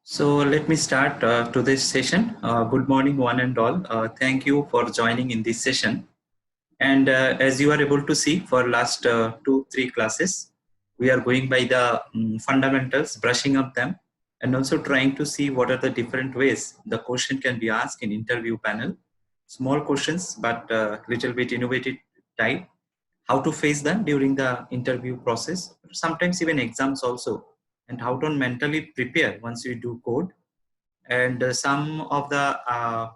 So let me start today's session. Good morning, one and all. Thank you for joining in this session. And as you are able to see, for last 2-3 classes, we are going by the fundamentals, brushing up them, and also trying to see what are the different ways the question can be asked in interview panel. Small questions, but little bit innovative type. How to face them during the interview process. Sometimes even exams also, and how to mentally prepare once you do code. And some of the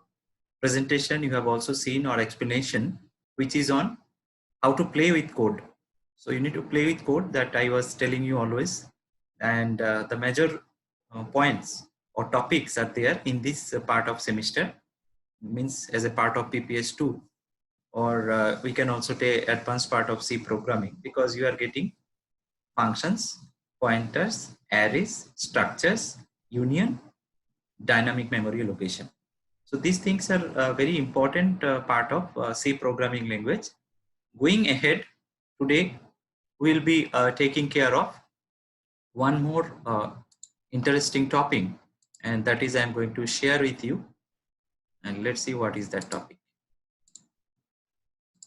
presentation you have also seen or explanation which is on how to play with code. So you need to play with code that I was telling you always, and the major points or topics are there in this part of semester, means as a part of PPS2, or we can also take advanced part of C programming, because you are getting functions, pointers, arrays, structures, union, dynamic memory allocation. So these things are a very important part of C programming language. Going ahead, today we'll be taking care of one more interesting topic, and that is I'm going to share with you, and let's see what is that topic.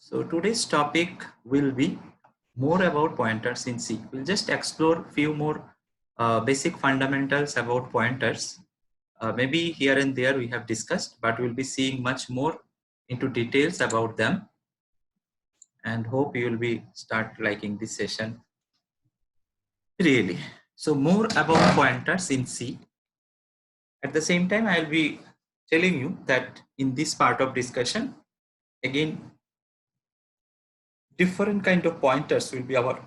So today's topic will be more about pointers in C. We'll just explore few more basic fundamentals about pointers. Maybe here and there we have discussed, but we'll be seeing much more into details about them, and hope you will be start liking this session really. So more about pointers in C. At the same time, I'll be telling you that in this part of discussion, again, different kind of pointers will be our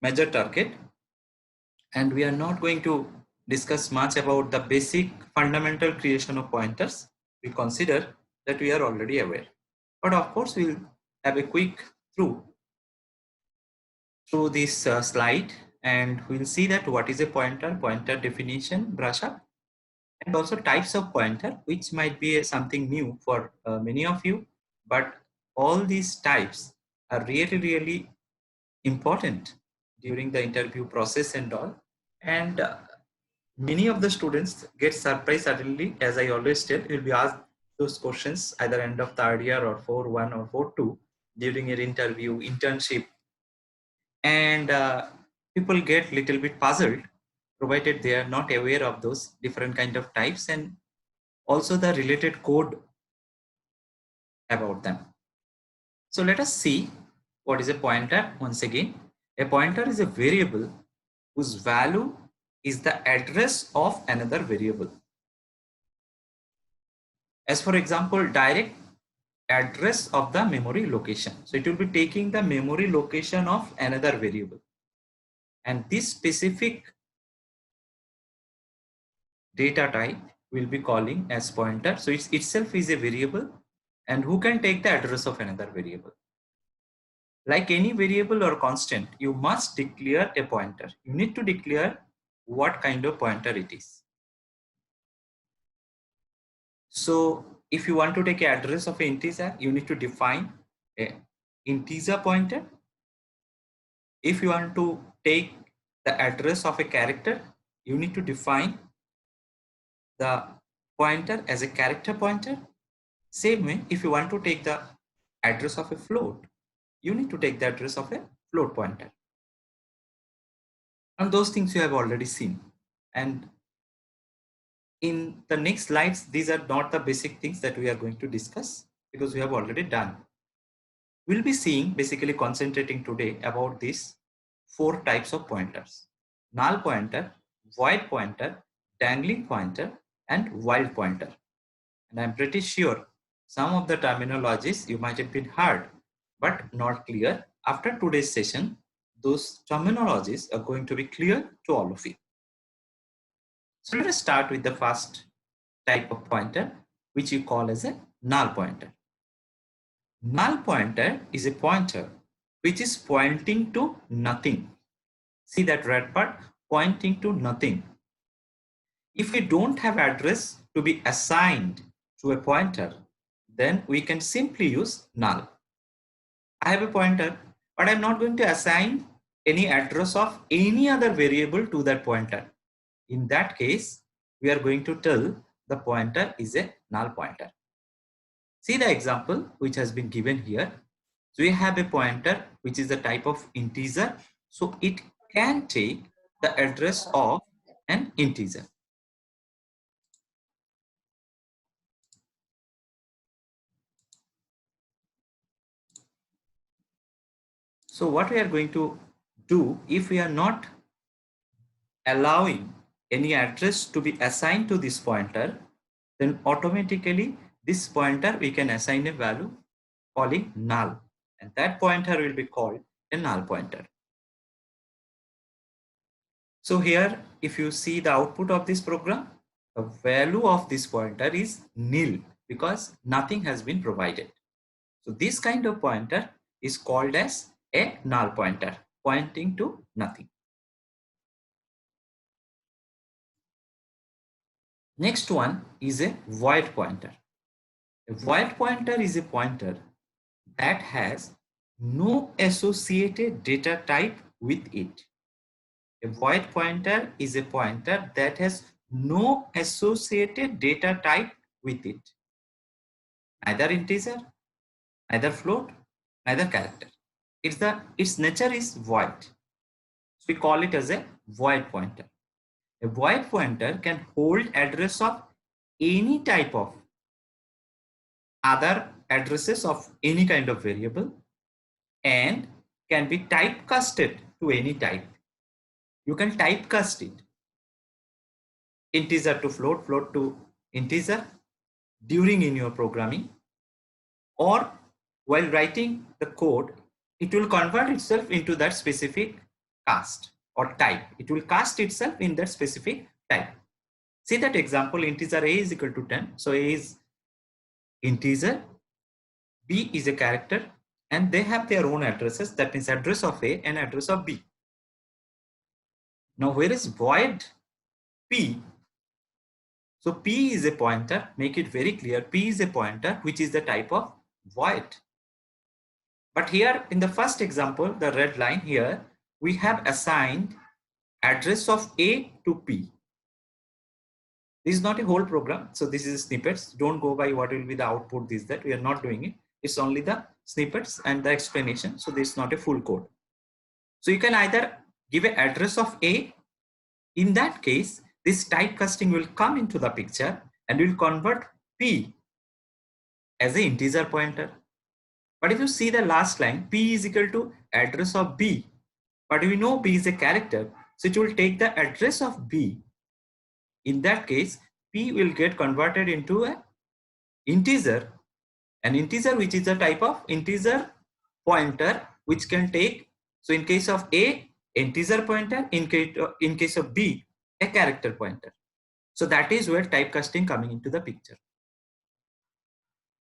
major target, and we are not going to discuss much about the basic fundamental creation of pointers. We consider that we are already aware, but of course we'll have a quick through this slide, and we'll see that what is a pointer, pointer definition, brush up, and also types of pointer, which might be something new for many of you, but all these types are really important during the interview process and all. And many of the students get surprised suddenly, as I always tell, you'll be asked those questions either end of third year or 4-1 or 4-2 during your interview, internship, and people get little bit puzzled, provided they are not aware of those different kind of types and also the related code about them. So let us see what is a pointer. Once again, a pointer is a variable whose value is the address of another variable. As for example, direct address of the memory location. So it will be taking the memory location of another variable, and this specific data type will be calling as pointer. So it itself is a variable, and who can take the address of another variable. Like any variable or constant, you must declare a pointer. You need to declare what kind of pointer it is. So if you want to take an address of an integer, you need to define an integer pointer. If you want to take the address of a character, you need to define the pointer as a character pointer. Same way, if you want to take the address of a float, you need to take the address of a float pointer. And those things you have already seen. And in the next slides, these are not the basic things that we are going to discuss because we have already done. We'll be seeing, basically concentrating today about these 4 types of pointers: null pointer, void pointer, dangling pointer, and wild pointer. And I'm pretty sure some of the terminologies you might have been heard, but not clear. After today's session, those terminologies are going to be clear to all of you. So let us start with the first type of pointer, which you call as a null pointer. Null pointer is a pointer which is pointing to nothing. See that red part, pointing to nothing. If we don't have address to be assigned to a pointer, then we can simply use null. I have a pointer, but I'm not going to assign any address of any other variable to that pointer. In that case, we are going to tell the pointer is a null pointer. See the example which has been given here. So we have a pointer which is the type of integer. So it can take the address of an integer. So what we are going to do, if we are not allowing any address to be assigned to this pointer, then automatically this pointer we can assign a value calling null, and that pointer will be called a null pointer. So here, if you see the output of this program, the value of this pointer is nil because nothing has been provided. So this kind of pointer is called as a null pointer, pointing to nothing. Next one is a void pointer. A void pointer is a pointer that has no associated data type with it. A void pointer is a pointer that has no associated data type with it. Neither integer, neither float, neither character. Its nature is void. So we call it as a void pointer. A void pointer can hold address of any type of other addresses of any kind of variable and can be typecasted to any type. You can typecast it. Integer to float, float to integer during in your programming, or while writing the code, it will convert itself into that specific cast or type. It will cast itself in that specific type. See that example, integer a is equal to 10. So a is integer, b is a character, and they have their own addresses. That means address of a and address of b. Now where is void p? So p is a pointer, make it very clear, p is a pointer which is the type of void. But here in the first example, the red line here, we have assigned address of a to p. This is not a whole program, so this is snippets. Don't go by what will be the output, this, that. We are not doing it. It's only the snippets and the explanation, so this is not a full code. So you can either give an address of a. In that case, this typecasting will come into the picture and will convert p as an integer pointer. But if you see the last line, p is equal to address of b, but we know b is a character, so it will take the address of b. In that case, p will get converted into an integer which is a type of integer pointer which can take, so in case of a, integer pointer, in case of b, a character pointer. So that is where typecasting coming into the picture.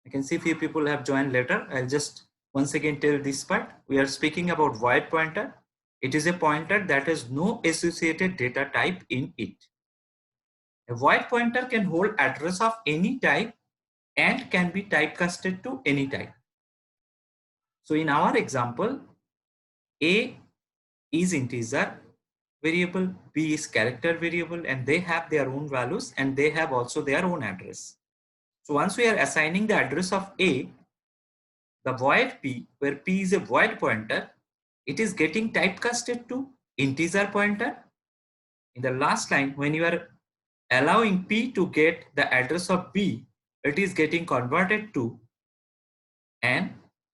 I can see few people have joined later. I'll just once again tell this part. We are speaking about void pointer. It is a pointer that has no associated data type in it. A void pointer can hold address of any type and can be typecasted to any type. So in our example, a is integer variable, b is character variable, and they have their own values and they have also their own address. So once we are assigning the address of a, the void p, where p is a void pointer, it is getting typecasted to integer pointer. In the last line, when you are allowing p to get the address of b, it is getting converted to an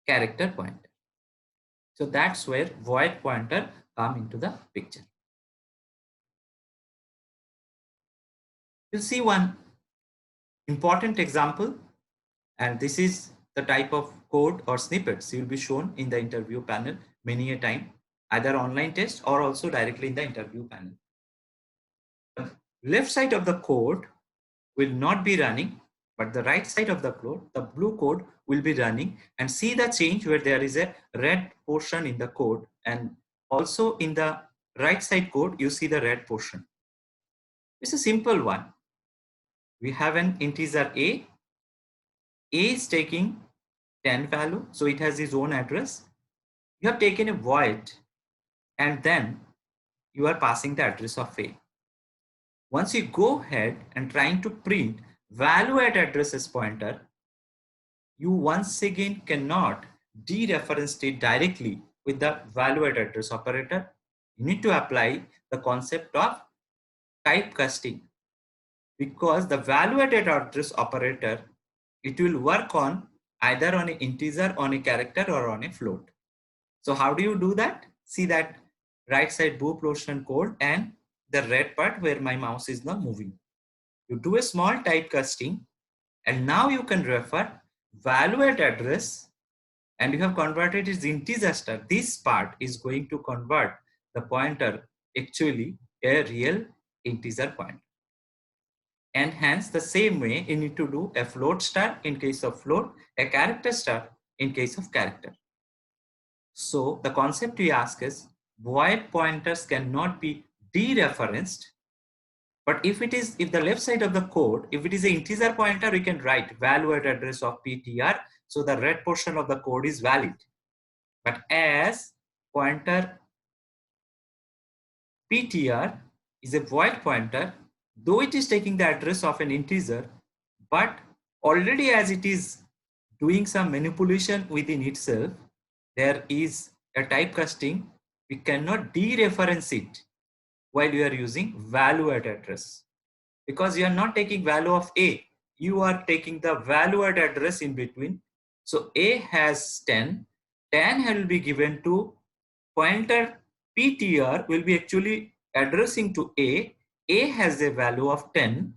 character pointer. So that's where void pointer come into the picture. You'll see one important example, and this is the type of code or snippets you'll be shown in the interview panel many a time, either online test or also directly in the interview panel. The left side of the code will not be running, but the right side of the code, the blue code, will be running, and see the change where there is a red portion in the code, and also in the right side code you see the red portion. It's a simple one. We have an integer a is taking 10 value, so it has its own address. You have taken a void and then you are passing the address of a. Once you go ahead and trying to print value at addresses pointer, you once again cannot dereference it directly with the value at address operator. You need to apply the concept of typecasting, because the value at address operator, it will work on either on an integer, on a character, or on a float. So how do you do that? See that right side blue portion code and the red part where my mouse is now moving. You do a small typecasting, and now you can refer value at address, and you have converted it integer star. This part is going to convert the pointer actually a real integer pointer. And hence the same way you need to do a float star in case of float, a character star in case of character. So the concept we ask is void pointers cannot be dereferenced, but if the left side of the code, if it is an integer pointer, we can write value at address of PTR, so the red portion of the code is valid. But as pointer PTR is a void pointer, though it is taking the address of an integer, but already as it is doing some manipulation within itself, there is a typecasting. We cannot dereference it while you are using value at address, because you are not taking value of A, you are taking the value at address in between. So A has 10, 10 will be given to pointer PTR, will be actually addressing to A. A has a value of 10.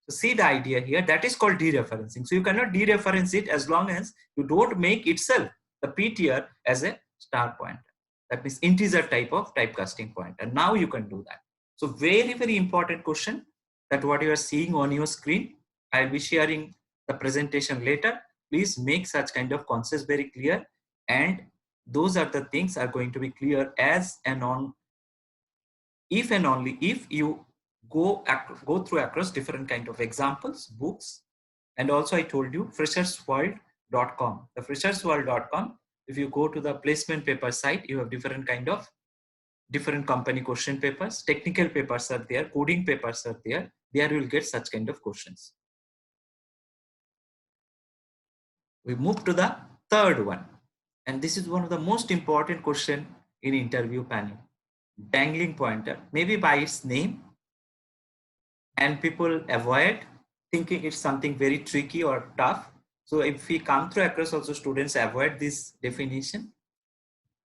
So see the idea here, that is called dereferencing. So you cannot dereference it as long as you don't make itself the PTR as a star pointer. That means integer type of typecasting pointer. Now you can do that. So very, very important question that what you are seeing on your screen. I'll be sharing the presentation later. Please make such kind of concepts very clear, and those are the things are going to be clear as and on if and only if you go through across different kind of examples, books. And also I told you freshersworld.com. The freshersworld.com, if you go to the placement paper site, you have different company question papers, technical papers are there, coding papers are there. There you will get such kind of questions. We move to the third one, and this is one of the most important question in interview panel. Dangling pointer, maybe by its name, and people avoid thinking it's something very tricky or tough. So if we come through across, also students avoid this definition,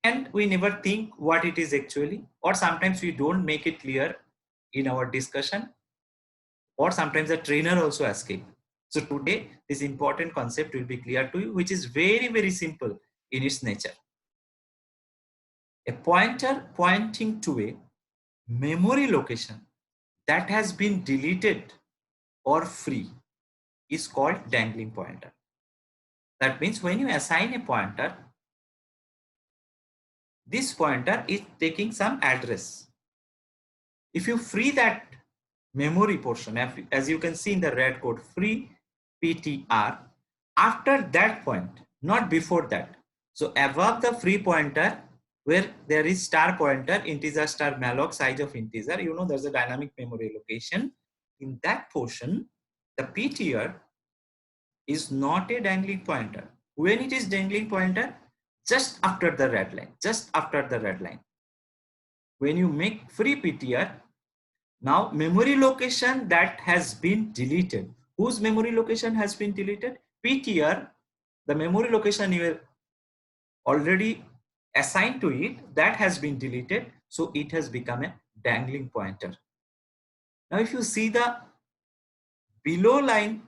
and we never think what it is actually, or sometimes we don't make it clear in our discussion, or sometimes the trainer also asking. So today this important concept will be clear to you, which is very, very simple in its nature. A pointer pointing to a memory location that has been deleted or free is called dangling pointer. That means when you assign a pointer, this pointer is taking some address. If you free that memory portion, as you can see in the red code, free PTR, after that point, not before that. So above the free pointer, where there is star pointer, integer star malloc size of integer, you know there's a dynamic memory location. In that portion, the PTR is not a dangling pointer. When it is dangling pointer, just after the red line, just after the red line. When you make free PTR, now memory location that has been deleted. Whose memory location has been deleted? PTR, the memory location you already assigned to it, that has been deleted. So it has become a dangling pointer. Now if you see the below line,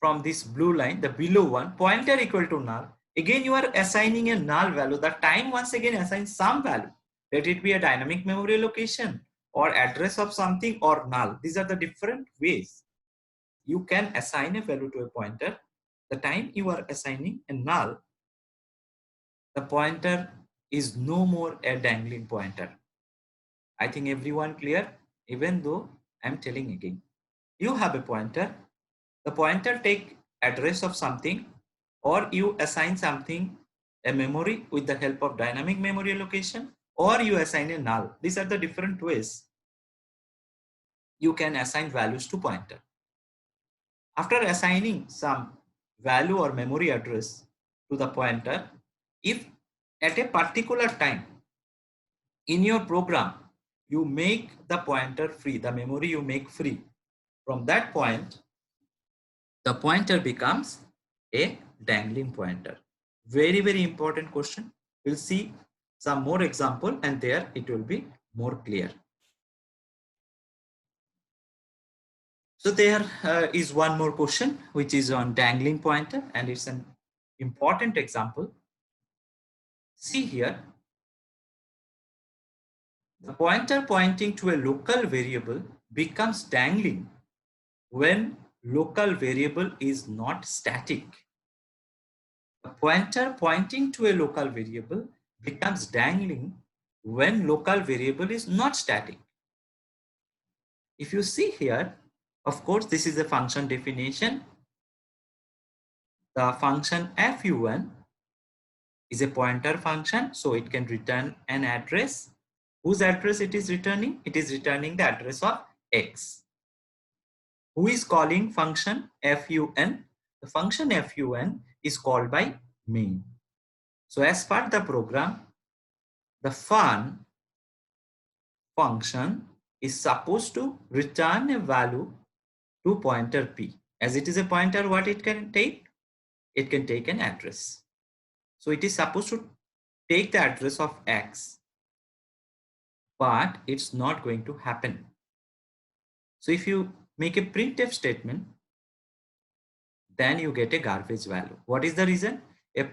from this blue line, the below one, pointer equal to null. Again, you are assigning a null value. The time once again assigns some value. Let it be a dynamic memory location or address of something or null. These are the different ways you can assign a value to a pointer. The time you are assigning a null, the pointer is no more a dangling pointer. I think everyone clear, even though I'm telling again. You have a pointer. The pointer take address of something, or you assign something a memory with the help of dynamic memory allocation, or you assign a null. These are the different ways you can assign values to pointer. After assigning some value or memory address to the pointer, if at a particular time in your program you make the pointer free, the memory you make free, from that point the pointer becomes a dangling pointer. Very, very important question. We'll see some more example and there it will be more clear. So there is one more question which is on dangling pointer, and it's an important example. See here, the pointer pointing to a local variable becomes dangling when local variable is not static. The pointer pointing to a local variable becomes dangling when local variable is not static. If you see here, of course, this is a function definition. The function fun is a pointer function, so it can return an address. Whose address it is returning? It is returning the address of x. Who is calling function fun? The function fun is called by main. So as per the program, the fun function is supposed to return a value to pointer p. As it is a pointer, what it can take? It can take an address. So it is supposed to take the address of x, but it's not going to happen. So if you make a printf statement, then you get a garbage value. What is the reason? If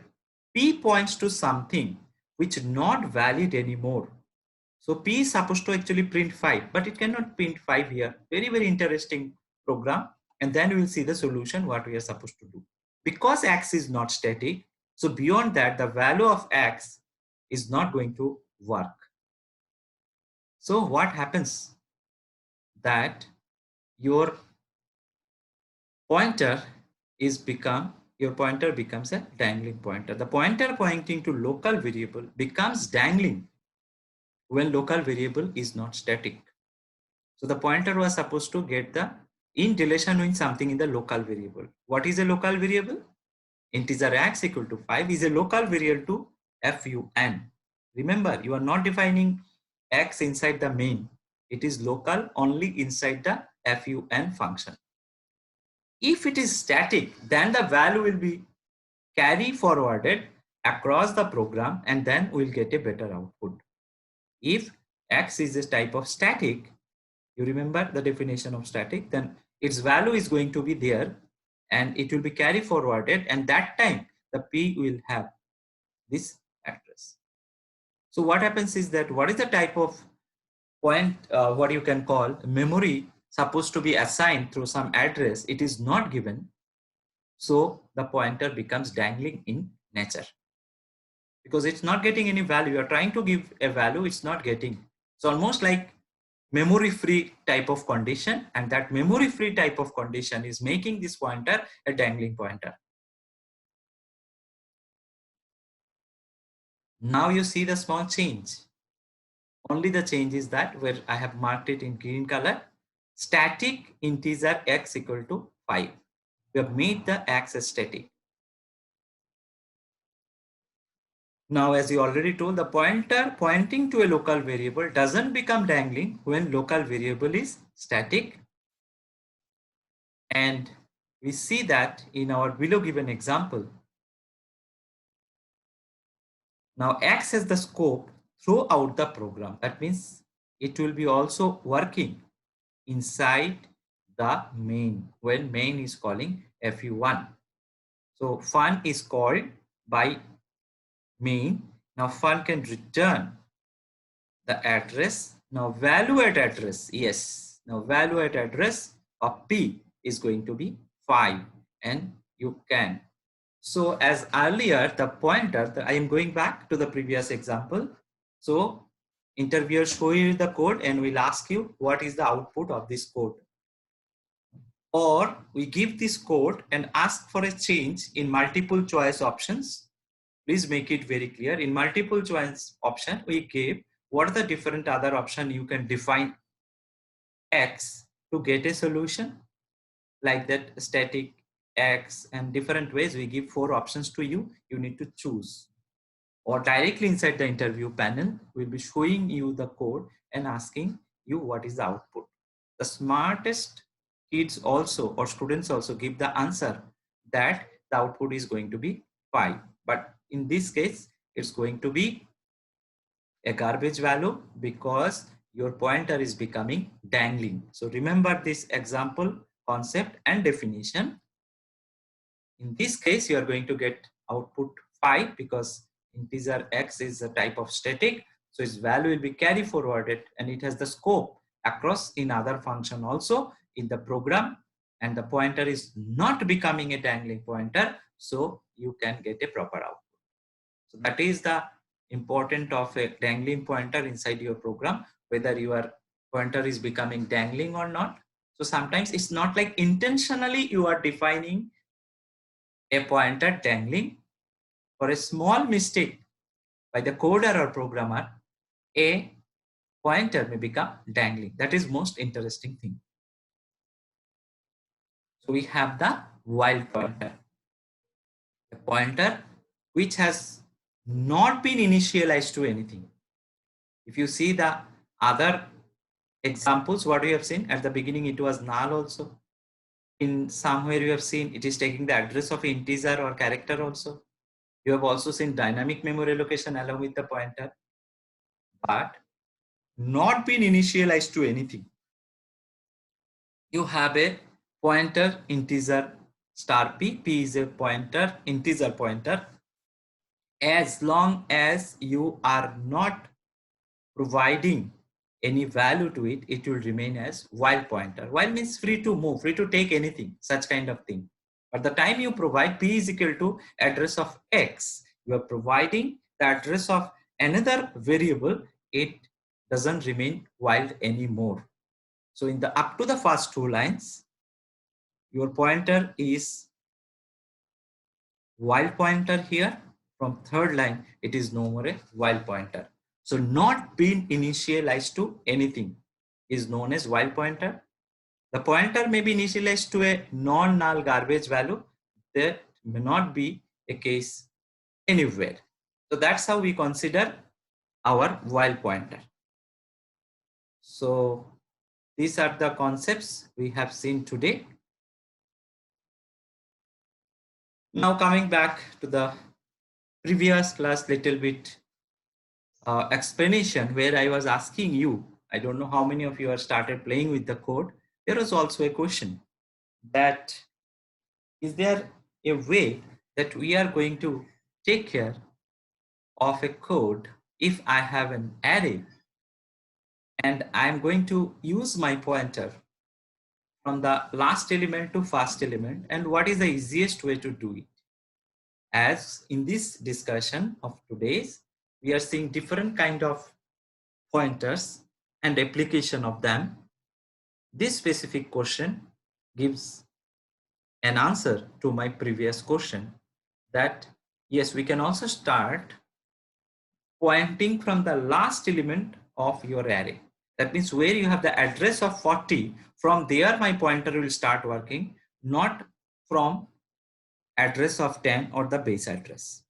p points to something which not valid anymore. So p is supposed to actually print 5, but it cannot print 5 here. Very, very interesting program. And then we will see the solution, what we are supposed to do. Because x is not static, so beyond that, the value of x is not going to work. So what happens? That your pointer becomes a dangling pointer. The pointer pointing to local variable becomes dangling when local variable is not static. So the pointer was supposed to get the in relation with something in the local variable. What is a local variable? Integer x equal to 5 is a local variable to fun. Remember, you are not defining x inside the main. It is local only inside the fun function. If it is static, then the value will be carry forwarded across the program and then we'll get a better output. If x is a type of static, you remember the definition of static, then its value is going to be there and it will be carry forwarded, and that time the p will have this address. So what happens is that what is the type of point, what you can call memory supposed to be assigned through some address, it is not given. So the pointer becomes dangling in nature because it's not getting any value. You are trying to give a value, it's not getting. It's almost like memory free type of condition, and that memory free type of condition is making this pointer a dangling pointer. Now you see the small change. Only the change is that where I have marked it in green color, static integer x equal to 5. We have made the x static. Now, as you already told, the pointer pointing to a local variable doesn't become dangling when local variable is static. And we see that in our below given example. Now, x has the scope throughout the program. That means it will be also working inside the main when main is calling fun. So fun is called by main. Now fun can return the address. Now value at address, yes. Now value at address of p is going to be 5, and you can. So as earlier, the pointer, I am going back to the previous example. So interviewer show you the code and will ask you what is the output of this code. Or we give this code and ask for a change in multiple choice options. Please make it very clear. In multiple choice option, we gave what are the different other option you can define x to get a solution like that static X and different ways. We give 4 options to you. You need to choose, or directly inside the interview panel, we'll be showing you the code and asking you what is the output. The smartest kids also, or students also, give the answer that the output is going to be 5. But in this case, it's going to be a garbage value because your pointer is becoming dangling. So remember this example, concept and definition. In this case, you are going to get output 5 because integer X is a type of static. So its value will be carry forwarded and it has the scope across in other function also in the program, and the pointer is not becoming a dangling pointer. So you can get a proper output. So that is the important of a dangling pointer inside your program, whether your pointer is becoming dangling or not. So sometimes it's not like intentionally you are defining a pointer dangling. For a small mistake by the coder or programmer, a pointer may become dangling. That is most interesting thing. So we have the while pointer, a pointer which has not been initialized to anything. If you see the other examples, what we have seen at the beginning, it was null also. In somewhere you have seen it is taking the address of integer or character also. You have also seen dynamic memory allocation along with the pointer, but not been initialized to anything. You have a pointer integer star p. P is a pointer, integer pointer. As long as you are not providing any value to it, it will remain as while pointer. While means free to move, free to take anything, such kind of thing. But the time you provide p is equal to address of X, you are providing the address of another variable, it doesn't remain while anymore. So in the up to the first 2 lines, your pointer is while pointer here. From third line, it is no more a while pointer. So not being initialized to anything is known as while pointer. The pointer may be initialized to a non-null garbage value. That may not be a case anywhere. So that's how we consider our while pointer. So these are the concepts we have seen today. Now coming back to the previous class, little bit explanation where I was asking you, I don't know how many of you have started playing with the code. There was also a question that is there a way that we are going to take care of a code if I have an array and I'm going to use my pointer from the last element to first element, and what is the easiest way to do it? As in this discussion of today's, we are seeing different kind of pointers and application of them. This specific question gives an answer to my previous question that yes, we can also start pointing from the last element of your array. That means where you have the address of 40, from there my pointer will start working, not from address of 10 or the base address.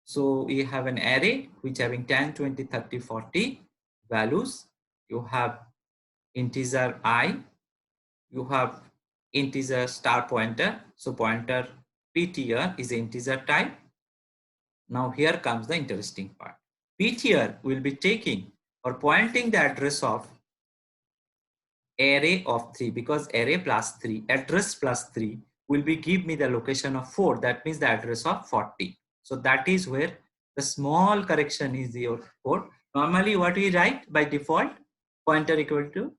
So we have an array which having 10, 20, 30, 40 values. You have integer I, you have integer star pointer. So pointer ptr is integer type. Now here comes the interesting part. Ptr will be taking or pointing the address of array of 3, because array plus 3, address plus 3 will be give me the location of 4. That means the address of 40. So that is where the small correction is your code. Normally what we write by default, pointer equal to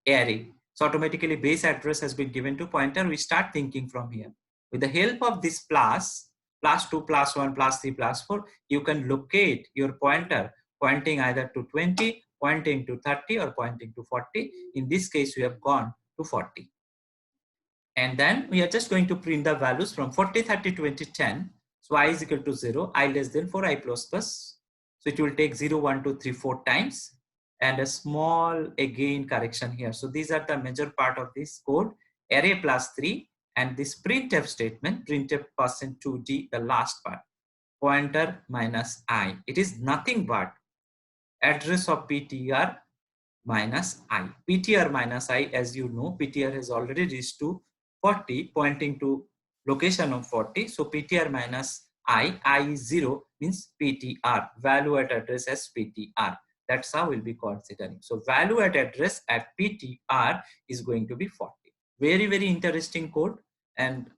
array. So automatically base address has been given to pointer. We start thinking from here. With the help of this plus 2, plus 1, plus 3, plus 4, you can locate your pointer pointing either to 20, pointing to 30 or pointing to 40. In this case, we have gone to 40. And then we are just going to print the values from 40, 30, 20, 10. So I is equal to 0, I less than 4, I plus plus. So it will take 0, 1, 2, 3, 4 times. and a small again correction here. So these are the major part of this code, array plus 3, and this printf statement, printf %2d, the last part, pointer minus I. It is nothing but address of ptr minus I. ptr minus I, as you know, ptr has already reached to 40, pointing to location of 40. So ptr minus I is 0, means ptr, value at address as ptr. That's how we'll be considering. So value at address at ptr is going to be 40. Very, very interesting code, and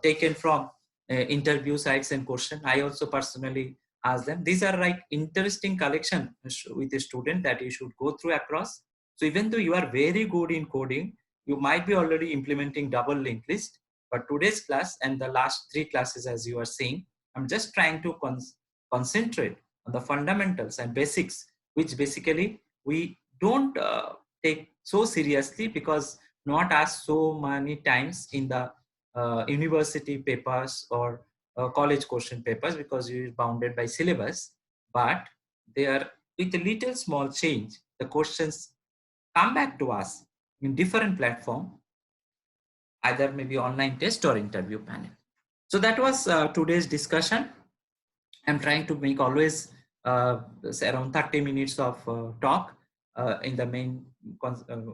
taken from interview sites and question. I also personally ask them. These are like interesting collection with a student that you should go through across. So even though you are very good in coding, you might be already implementing double linked list. But today's class and the last 3 classes, as you are seeing, I'm just trying to concentrate on the fundamentals and basics, which basically we don't take so seriously, because not asked so many times in the university papers or college question papers, because you're bounded by syllabus. But they are, with a little small change, the questions come back to us in different platform, either maybe online test or interview panel. So that was today's discussion. I'm trying to make always say around 30 minutes of talk in the main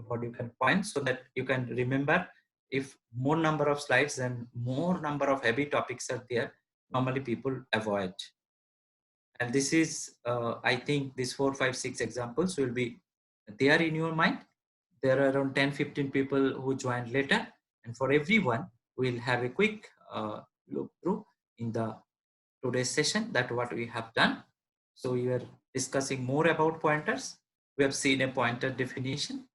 what you can point, so that you can remember. If more number of slides and more number of heavy topics are there, normally people avoid. And this is, I think these 4, 5, 6 examples will be there in your mind. There are around 10-15 people who joined later, and for everyone we'll have a quick look through in the today's session, that what we have done. So we are discussing more about pointers. We have seen a pointer definition,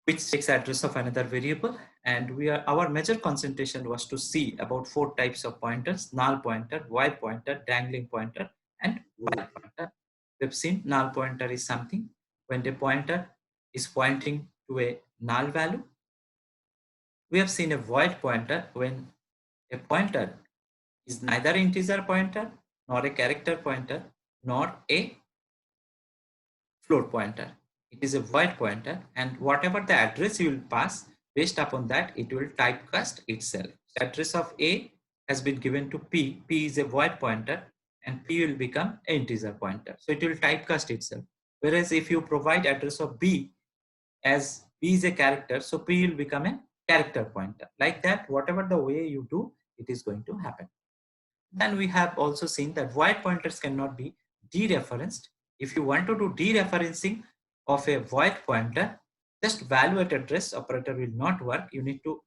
which takes address of another variable, and our major concentration was to see about 4 types of pointers: null pointer, while pointer, dangling pointer, and while pointer. We've seen null pointer is something when the pointer is pointing to a null value. We have seen a void pointer when a pointer is neither integer pointer, nor a character pointer, nor a float pointer. It is a void pointer, and whatever the address you will pass, based upon that it will typecast itself. The address of A has been given to P. P is a void pointer, and P will become an integer pointer. So it will typecast itself. Whereas if you provide address of B, as B is a character, so P will become a character pointer. Like that, whatever the way you do, it is going to happen. Then we have also seen that void pointers cannot be dereferenced. If you want to do dereferencing of a void pointer, just value at address operator will not work. You need to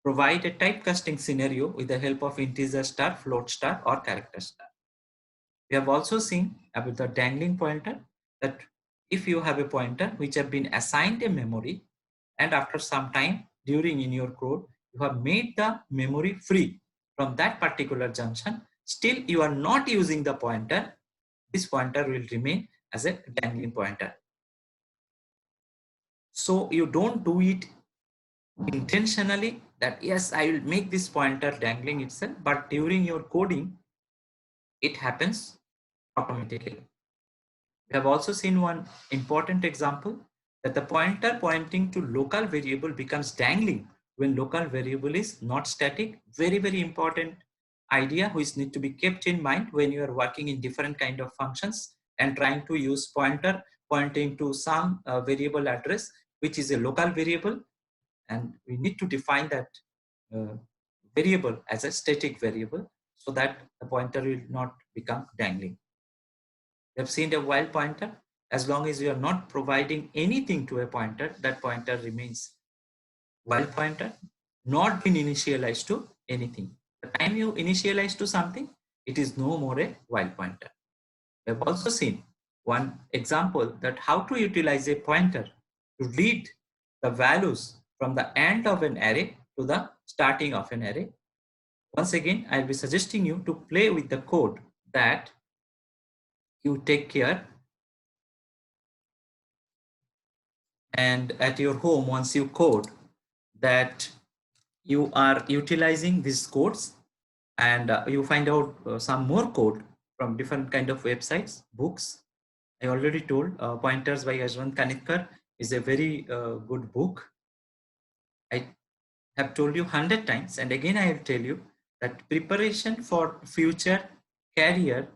provide a typecasting scenario with the help of integer star, float star, or character star. We have also seen about the dangling pointer, that if you have a pointer which have been assigned a memory, and after some time during in your code, you have made the memory free from that particular junction, still you are not using the pointer, this pointer will remain as a dangling pointer. So you don't do it intentionally that yes, I will make this pointer dangling itself, but during your coding, it happens automatically. We have also seen one important example, that the pointer pointing to local variable becomes dangling when local variable is not static. Very, very important idea which need to be kept in mind when you are working in different kind of functions and trying to use pointer pointing to some variable address, which is a local variable, and we need to define that variable as a static variable so that the pointer will not become dangling. We have seen a while pointer. As long as you are not providing anything to a pointer, that pointer remains while pointer, not been initialized to anything. The time you initialize to something, it is no more a while pointer. We have also seen one example that how to utilize a pointer to read the values from the end of an array to the starting of an array. Once again, I'll be suggesting you to play with the code that you take care, and at your home, once you code, that you are utilizing these codes, and you find out some more code from different kind of websites, books, I already told Pointers by Yashwant Kanitkar is a very good book. I have told you 100 times, and again I will tell you that preparation for future career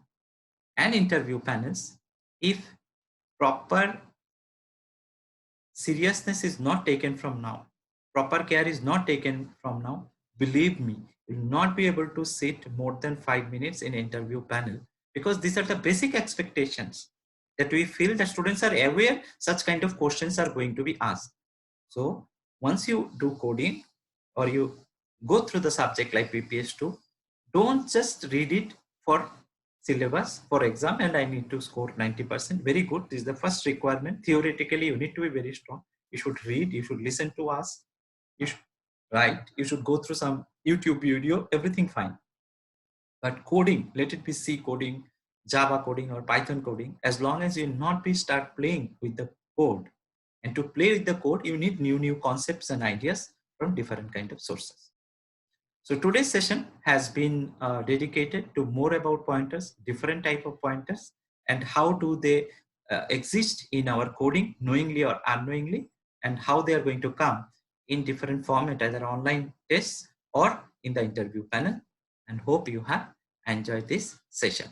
and interview panels, if proper seriousness is not taken from now, proper care is not taken from now, believe me, you will not be able to sit more than 5 minutes in interview panel, because these are the basic expectations that we feel that students are aware such kind of questions are going to be asked. So once you do coding or you go through the subject like PPS2, don't just read it for syllabus for exam and I need to score 90%. Very good. This is the first requirement. Theoretically, you need to be very strong. You should read, you should listen to us, you should write, you should go through some YouTube video, everything fine. But coding, let it be C coding, Java coding or Python coding, as long as you not be start playing with the code. And to play with the code, you need new concepts and ideas from different kind of sources. So today's session has been dedicated to more about pointers, different type of pointers, and how do they exist in our coding, knowingly or unknowingly, and how they are going to come in different format, either online tests or in the interview panel. And hope you have enjoyed this session.